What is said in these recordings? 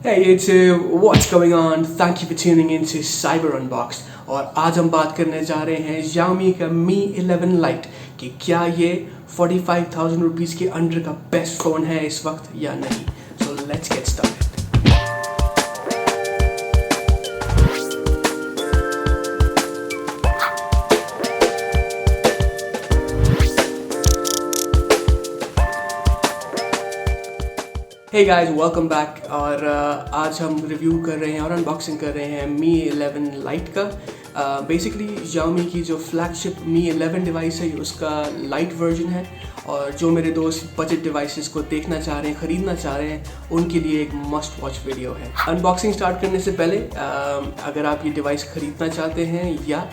Hey YouTube, what's going on? Thank you for tuning in to Cyber Unboxed। और आज हम बात करने जा रहे हैं Xiaomi का Mi 11 Lite कि क्या ये 45,000 रुपीज़ के अंडर का बेस्ट फ़ोन है इस वक्त या नहीं। So let's get started। Hey guys, welcome back। और आज हम रिव्यू कर रहे हैं और अनबॉक्सिंग कर रहे हैं Mi 11 Lite का। बेसिकली Xiaomi की जो फ्लैगशिप Mi 11 डिवाइस है उसका लाइट वर्जन है, और जो मेरे दोस्त बजट डिवाइसेस को देखना चाह रहे हैं, ख़रीदना चाह रहे हैं, उनके लिए एक मस्ट वॉच वीडियो है। अनबॉक्सिंग स्टार्ट करने से पहले अगर आप ये डिवाइस ख़रीदना चाहते हैं या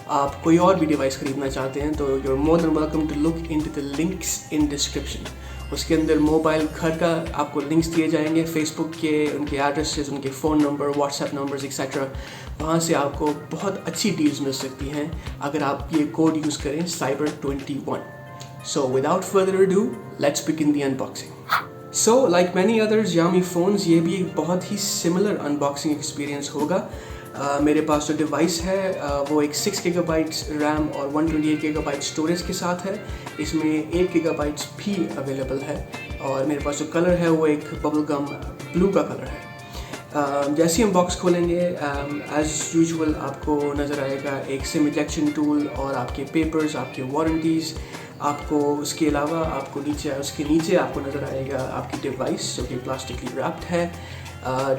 आप कोई और भी डिवाइस ख़रीदना चाहते हैं तो you are more than welcome to look into the links in description. उसके अंदर मोबाइल घर का आपको लिंक्स दिए जाएंगे, फेसबुक के उनके एड्रेसेस, उनके phone number, WhatsApp numbers etcetera. वहाँ से आपको बहुत अच्छी डील्स मिल सकती हैं अगर आप ये कोड यूज़ करें cyber21। So without further ado let's begin the unboxing. So like many other Xiaomi phones, ये भी एक बहुत ही सिमिलर अनबॉक्सिंग एक्सपीरियंस होगा। मेरे पास जो डिवाइस है वो एक 6 GB रैम और 128 GB स्टोरेज के साथ है। इसमें 8 GB भी अवेलेबल है, और मेरे पास जो कलर है वो एक बबल गम ब्लू का कलर है। जैसे ही हम बॉक्स खोलेंगे एज़ यूजुअल आपको नज़र आएगा एक सिम इजेक्शन टूल और आपके पेपर्स, आपके वारंटीज़। आपको उसके अलावा उसके नीचे आपको नज़र आएगा आपकी डिवाइस जो कि प्लास्टिकली रैप्ड है।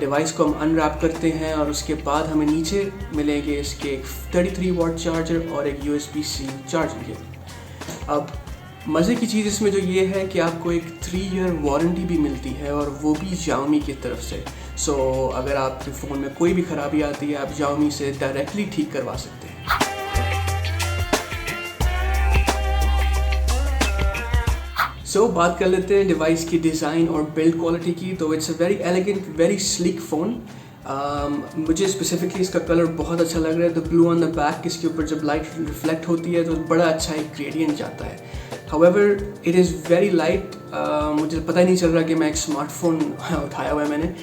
डिवाइस को हम अनरैप करते हैं और उसके बाद हमें नीचे मिलेंगे इसके एक 33 वाट चार्जर और एक USB-C चार्जिंग केबल। अब मज़े की चीज़ इसमें जो ये है कि आपको एक 3 ईयर वारंटी भी मिलती है, और वो भी Xiaomi की तरफ से। सो अगर आपके फ़ोन में कोई भी ख़राबी आती है आप Xiaomi से डायरेक्टली ठीक करवा सकते हैं। बात कर लेते हैं डिवाइस की डिज़ाइन और बिल्ड क्वालिटी की। तो it's a very elegant, very sleek phone. मुझे स्पेसिफिकली इसका कलर बहुत अच्छा लग रहा है। The blue on the back, इसके ऊपर जब लाइट रिफ्लेक्ट होती है तो बड़ा अच्छा एक ग्रेडियंट जाता है। However it is very light. मुझे पता ही नहीं चल रहा कि मैं एक स्मार्टफोन उठाया हुआ है मैंने।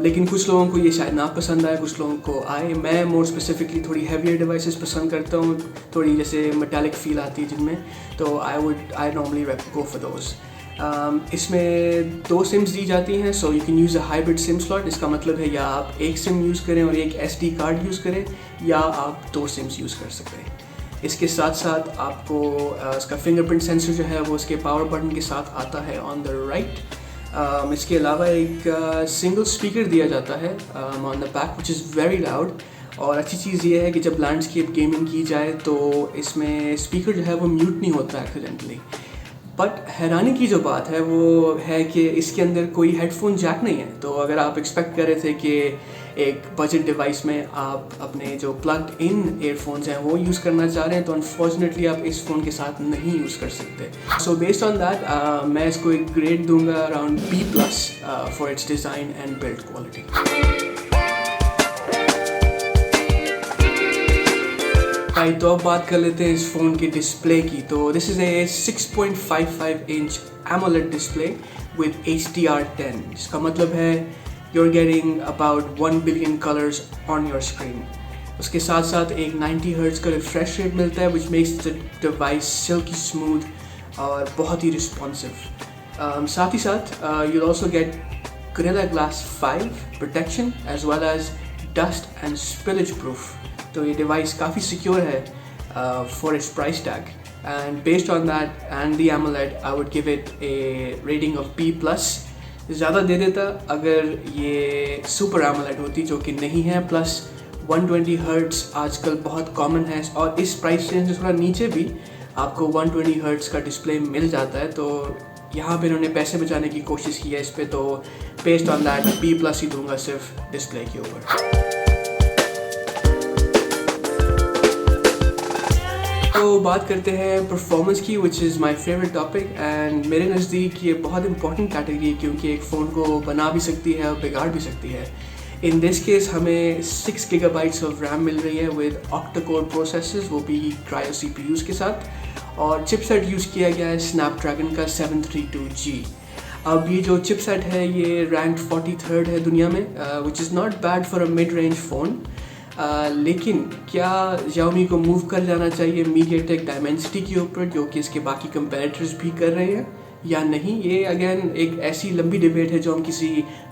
लेकिन कुछ लोगों को ये शायद ना पसंद आए, कुछ लोगों को आए। मैं मोर स्पेसिफिकली थोड़ी हैवियर डिवाइसेस पसंद करता हूँ, थोड़ी जैसे मेटालिक फील आती है जिनमें, तो I normally go for those. इसमें 2 सिम्स दी जाती हैं, so you can use a hybrid SIM slot. इसका मतलब है या आप एक सिम यूज़ करें और एक SD कार्ड यूज़ करें, या आप 2 सिम्स यूज़ कर सकते हैं। इसके साथ साथ आपको इसका फिंगरप्रिंट सेंसर जो है वो इसके पावर बटन के साथ आता है ऑन द राइट। इसके अलावा एक सिंगल स्पीकर दिया जाता है on the back which is very loud. और अच्छी चीज़ ये है कि जब लैंडस्केप गेमिंग की जाए तो इसमें स्पीकर जो है वो म्यूट नहीं होता एक्सीडेंटली। बट हैरानी की जो बात है वो है कि इसके अंदर कोई हेडफोन जैक नहीं है। तो अगर आप एक्सपेक्ट कर रहे थे कि एक बजट डिवाइस में आप अपने जो प्लग्ड इन एयरफोन्स हैं वो यूज़ करना चाह रहे हैं, तो अनफॉर्चुनेटली आप इस फ़ोन के साथ नहीं यूज़ कर सकते। सो बेस्ड ऑन दैट मैं इसको एक ग्रेड दूंगा around B+ for its design and build quality. तो अब बात कर लेते हैं इस फ़ोन की डिस्प्ले की। तो this is a 6.55 inch AMOLED display with HDR10, जिसका मतलब है you're getting about 1 billion colors on your screen। उसके साथ साथ एक 90 हर्ट्ज़ का रिफ्रेश रेट मिलता है which makes the device silky smooth और बहुत ही रिस्पॉन्सिव। साथ ही साथ you'll also get Gorilla Glass 5 protection as well as dust and spillage proof। तो ये डिवाइस काफ़ी सिक्योर है for its price tag, and based on that and the AMOLED I would give it a rating of B+। ज़्यादा दे देता अगर ये super AMOLED होती, जो कि नहीं है। प्लस 120 हर्ट्ज़ आजकल बहुत कॉमन है, और इस प्राइस रेंज से थोड़ा नीचे भी आपको 120 हर्ट्ज़ का डिस्प्ले मिल जाता है। तो यहाँ पे इन्होंने पैसे बचाने की कोशिश की है इस पे, तो बेस्ड ऑन दैट B+ ही दूंगा सिर्फ डिस्प्ले के ऊपर। तो बात करते हैं परफॉर्मेंस की, which is my favourite topic. And मेरे नज़दीक ये बहुत इंपॉर्टेंट कैटेगरी है, क्योंकि एक फ़ोन को बना भी सकती है और बिगाड़ भी सकती है। इन दिस केस हमें 6 GB ऑफ रैम मिल रही है विद ऑक्टा-कोर प्रोसेसर्स, वो भी क्रायो CPUs के साथ, और चिपसेट यूज़ किया गया है स्नैपड्रैगन का 732G। अब ये जो चिपसेट है ये रैंक 43rd है दुनिया में, which is not bad for a mid range phone. लेकिन क्या Xiaomi को मूव कर जाना चाहिए मी के टेक डायमेंसिटी के ऊपर, जो कि इसके बाकी कंपेरेटर्स भी कर रहे हैं, या नहीं? ये अगेन एक ऐसी लंबी डिबेट है जो हम किसी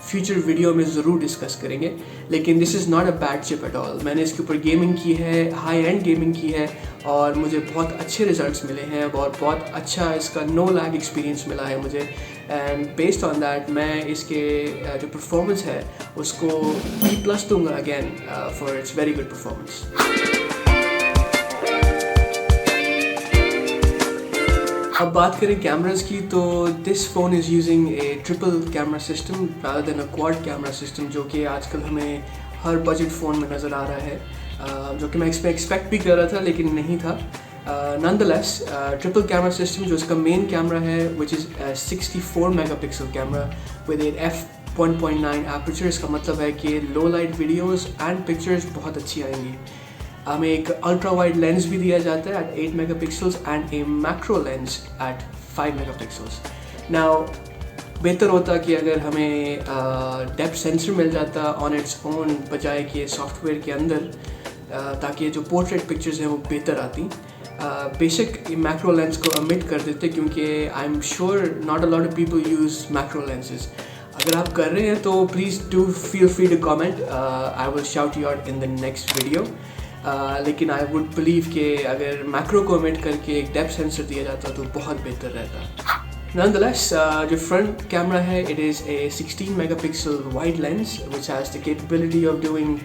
फ्यूचर वीडियो में ज़रूर डिस्कस करेंगे। लेकिन this is not a bad chip at all. मैंने इसके ऊपर गेमिंग की है, हाई एंड गेमिंग की है, और मुझे बहुत अच्छे रिजल्ट्स मिले हैं और बहुत अच्छा इसका नो लैग एक्सपीरियंस मिला है मुझे। एंड बेस्ड ऑन दैट मैं इसके जो परफॉर्मेंस है उसको B+ दूंगा again for its very good performance. अब बात करें कैमरास की, तो this phone is using A triple camera system rather than a quad camera system, जो कि आजकल हमें हर बजट फ़ोन में नज़र आ रहा है, जो कि मैं एक्सपेक्ट भी कर रहा था लेकिन नहीं था। नॉनदलेस ट्रिपल कैमरा सिस्टम जो इसका मेन कैमरा है which is 64 megapixel camera with A f1.9 aperture. इसका मतलब है कि लो लाइट वीडियोस एंड पिक्चर्स बहुत अच्छी आएंगी। हमें एक अल्ट्रा वाइड लेंस भी दिया जाता है at 8 megapixels and a macro lens at 5 megapixels. Now बेहतर होता कि अगर हमें डेप्थ सेंसर मिल जाता ऑन इट्स ओन बजाय कि सॉफ्टवेयर के अंदर, ताकि जो पोर्ट्रेट पिक्चर्स हैं वो बेहतर आती। बेशक मैक्रो लेंस को अमिट कर देते, क्योंकि I am sure not a lot of people use macro lenses. अगर आप कर रहे हैं तो please do feel free to comment, I will shout you out in the next video. लेकिन आई वुड बिलीव कि अगर मैक्रो को ओमिट करके एक डेप्थ सेंसर दिया जाता तो बहुत बेहतर रहता। नॉनदलेस जो फ्रंट कैमरा है it is a 16 megapixel wide lens which has the capability of doing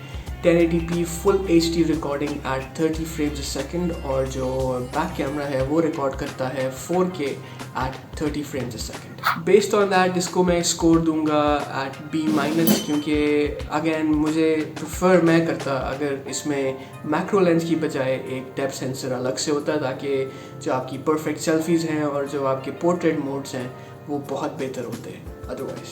1080p full HD recording at 30 frames a second, और जो बैक कैमरा है वो रिकॉर्ड करता है 4K at 30 frames a second. Based on that इसको मैं score दूंगा at B-, क्योंकि अगेन मुझे प्रेफर मैं करता अगर इसमें मैक्रो लेंस की बजाय एक डेप्थ सेंसर अलग से होता, ताकि जो आपकी परफेक्ट सेल्फीज़ हैं और जो आपके पोर्ट्रेट मोड्स हैं वो बहुत बेहतर होते हैं अदरवाइज।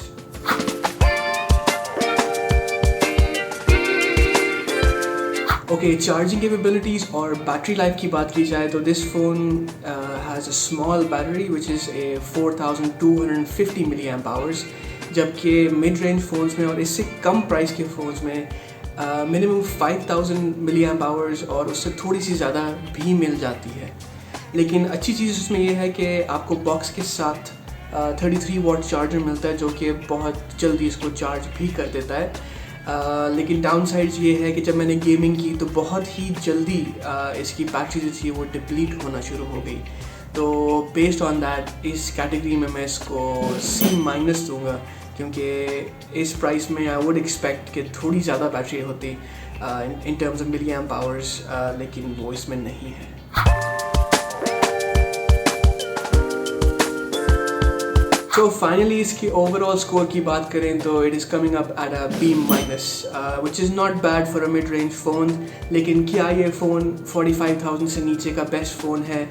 ओके, चार्जिंग कैपेबिलिटीज़ और बैटरी लाइफ की बात की जाए तो this phone has a small battery which is a 4250 milli amp hours, जबकि मिड रेंज फ़ोन्स में और इससे कम प्राइस के फ़ोन्स में मिनिमम 5000 मिली एम्प आवर्स और उससे थोड़ी सी ज़्यादा भी मिल जाती है। लेकिन अच्छी चीज़ उसमें यह है कि आपको बॉक्स के साथ 33 वॉट चार्जर मिलता है, जो कि बहुत जल्दी इसको चार्ज भी कर देता है। लेकिन डाउन साइड्स ये है कि जब मैंने गेमिंग की तो बहुत ही जल्दी इसकी बैटरी जो थी वो डिप्लीट होना शुरू हो गई। तो बेस्ड ऑन दैट इस कैटेगरी में मैं इसको C- दूंगा, क्योंकि इस प्राइस में आई वुड एक्सपेक्ट कि थोड़ी ज़्यादा बैटरी होती in terms of milli amp hours, लेकिन वो इसमें नहीं है। तो फाइनली इसकी ओवरऑल स्कोर की बात करें तो it is coming up at a B-, which is not bad for a mid range phone. लेकिन क्या ये फ़ोन 45,000 से नीचे का बेस्ट फ़ोन है?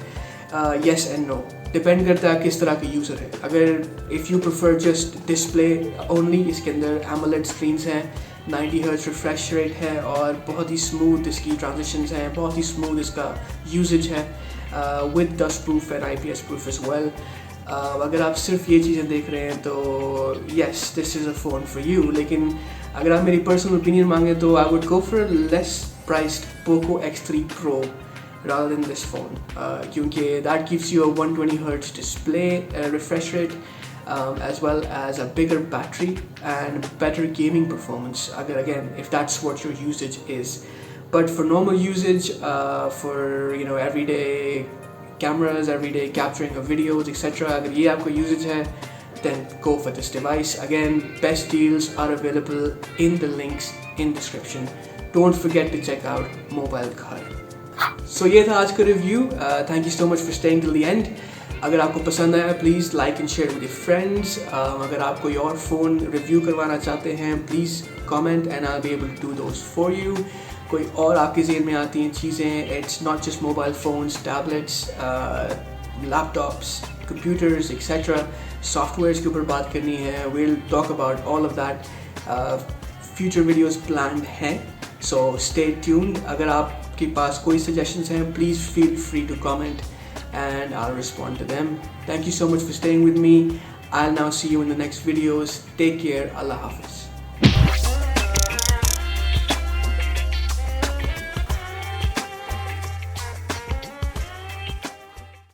येस एंड नो, डिपेंड करता है किस तरह का यूज़र है। अगर if you prefer just display only, इसके अंदर एमोलेड स्क्रीन्स हैं, 90 हर्ट्ज रिफ्रेश रेट है और बहुत ही स्मूथ इसकी ट्रांजिशंस हैं, बहुत ही स्मूथ इसका यूजेज है with dust proof and IPS proof as well. अगर आप सिर्फ ये चीज़ें देख रहे हैं तो yes this is a phone for you. लेकिन अगर आप मेरी पर्सनल ओपिनियन मांगे तो I would go for less priced Poco X3 Pro rather than this phone, क्योंकि that gives you a 120 Hz display refresh rate, as well as a bigger battery and better gaming performance, again if that's what your usage is. But for normal usage, for everyday cameras, everyday capturing of videos etc, अगर ये आपको usage है then go for this device. Again, best deals are available in the links in description. Don't forget to check out Mobile Ghar. So ये था आज का review. Thank you so much for staying till the end. अगर आपको पसंद आया please like and share with your friends. अगर आप कोई और फ़ोन रिव्यू करवाना चाहते हैं please comment and I will be able to do those for you. कोई और आपके ज़हन में आती हैं चीज़ें, it's not just mobile phones, tablets, laptops, computers etcetera, softwares के ऊपर बात करनी है, will talk about all of that. Future videos planned हैं, सो स्टे ट्यून्ड। अगर आपके पास कोई सजेशंस हैं please feel free to comment and I'll respond to them. Thank you so much for staying with me. I'll now see you in the next videos. Take care. Allah Hafiz.